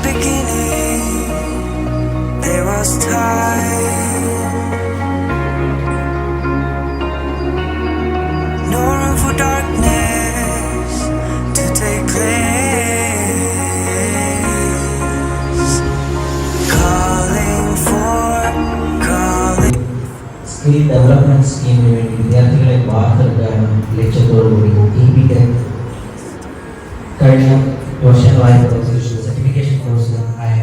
beginning there was time, no room for darkness to take place, calling. Skill development സ്കീമിന് വേണ്ടി വിദ്യാർത്ഥികളെ വാർത്തെടുക്കാനും ലക്ഷ്യത്തോടുകൂടി EB Tech കഴിഞ്ഞ വർഷങ്ങളായി പ്രവർത്തിച്ച സർട്ടിഫിക്കേഷൻ കോഴ്സ് ആയ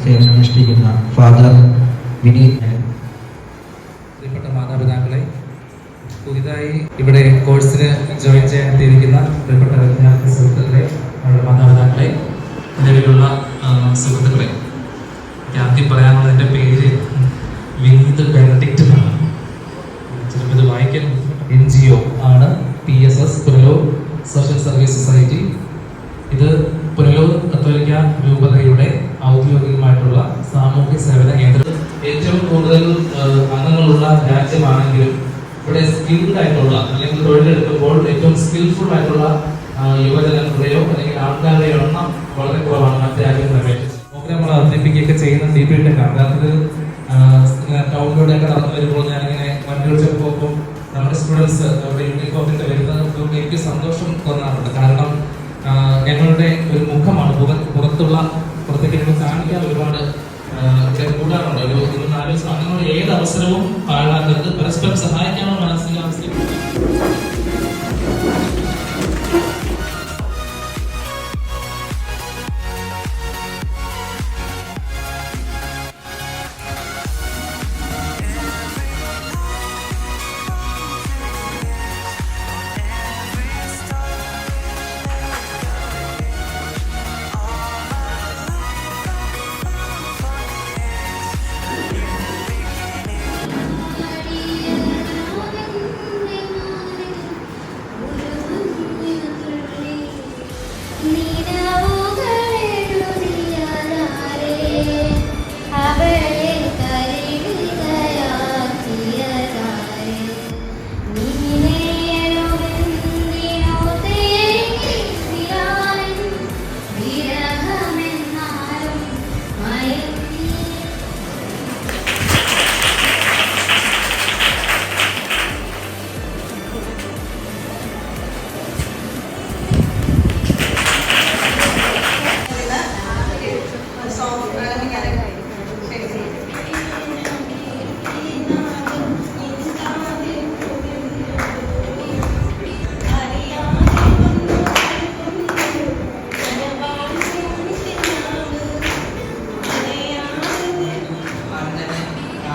സേവനമനുഷ്ഠിക്കുന്ന ഫാദർ വിനീത്. പ്രിയപ്പെട്ട മാതാപിതാക്കളെ, പുതിയതായി ഇവിടെ കോഴ്സിന് ജോയിൻ ചെയ്യാനെത്തിയിരിക്കുന്ന പ്രിയപ്പെട്ട വിദ്യാർത്ഥി സുഹൃത്തുക്കളെ, അവരുടെ മാതാപിതാക്കളെ, നിലവിലുള്ള സുഹൃത്തുക്കളെ, ആദ്യം പറയാനുള്ള എൻ്റെ പേര് വിനീത് ബെനഡിക്റ്റ് എന്നാണ്. ചിലപ്പോൾ ഇത് വായിക്കാൻ NGO ആണ് PSS Punalur social service society. ഇത് പുനലൂർ കത്തോലിക്ക രൂപതയുടെ ഔദ്യോഗികമായിട്ടുള്ള സാമൂഹ്യ സേവന കേന്ദ്രം. ഏറ്റവും കൂടുതൽ അംഗങ്ങളുള്ള രാജ്യമാണെങ്കിലും ഇവിടെ സ്കിൽഡ് ആയിട്ടുള്ള അല്ലെങ്കിൽ തൊഴിലെടുക്കുമ്പോൾ ഏറ്റവും സ്കിൽഫുൾ ആയിട്ടുള്ള യുവജനങ്ങളുടെയോ അല്ലെങ്കിൽ ആൾക്കാരുടെ എണ്ണം വളരെ കുറവാണ് മറ്റ് രാജ്യങ്ങളെ അപേക്ഷിച്ച്. പ്രോഗ്രാമുകൾ അവതരിപ്പിക്കുകയൊക്കെ ചെയ്യുന്ന EB Tech ആണ്. യഥാർത്ഥത്തിൽ ടൗണിലൂടെയൊക്കെ നടന്നു വരുമ്പോൾ ഞാനിങ്ങനെ വണ്ടികൾ ചെറുപ്പം നമ്മുടെ സ്റ്റുഡൻസ് ഇവിടെ യൂണിഫോമിട്ട് വരുന്നത് എനിക്ക് സന്തോഷം തോന്നാറുണ്ട്. കാരണം ഞങ്ങളുടെ ഒരു മുഖമാണ് പുറത്തേക്ക് ഞങ്ങൾ കാണിക്കാൻ ഒരുപാട് കൂടാറുണ്ട്. ഒരു 4 ദിവസം അങ്ങനെ ഏത് അവസരവും പാഴാക്കരുത്, പരസ്പരം സഹായിക്കാനുള്ള മനസ്സിലാക്കി.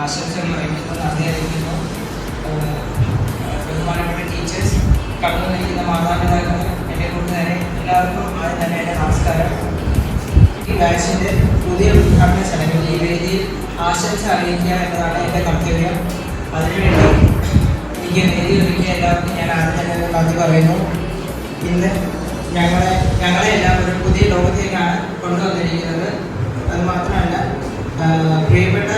ആശംസകൾ അറിയിക്കുന്നു, നന്ദി അറിയിക്കുന്നു. ബഹുമാനപ്പെട്ട ടീച്ചേഴ്സ്, കടന്നു നിൽക്കുന്ന മാതാപിതാക്കൾ, എൻ്റെ കൂട്ടുകാരെ, എല്ലാവർക്കും ആദ്യം തന്നെ എൻ്റെ നമസ്കാരം. ഈ ബാച്ചിൻ്റെ പുതിയ ഉദ്ഘാടന ചടങ്ങിൽ ഈ വേദിയിൽ ആശംസ അറിയിക്കുക എന്നതാണ് എൻ്റെ കർത്തവ്യം. അതിനുവേണ്ടി എനിക്ക് വേദി ഒരുക്കിയ എല്ലാവർക്കും ഞാൻ ആദ്യം തന്നെ നന്ദി പറയുന്നു. ഇന്ന് ഞങ്ങളെ എല്ലാം ഒരു പുതിയ ലോകത്തേക്കാണ് കൊണ്ടുവന്നിരിക്കുന്നത്. അതുമാത്രമല്ല, പ്രിയപ്പെട്ട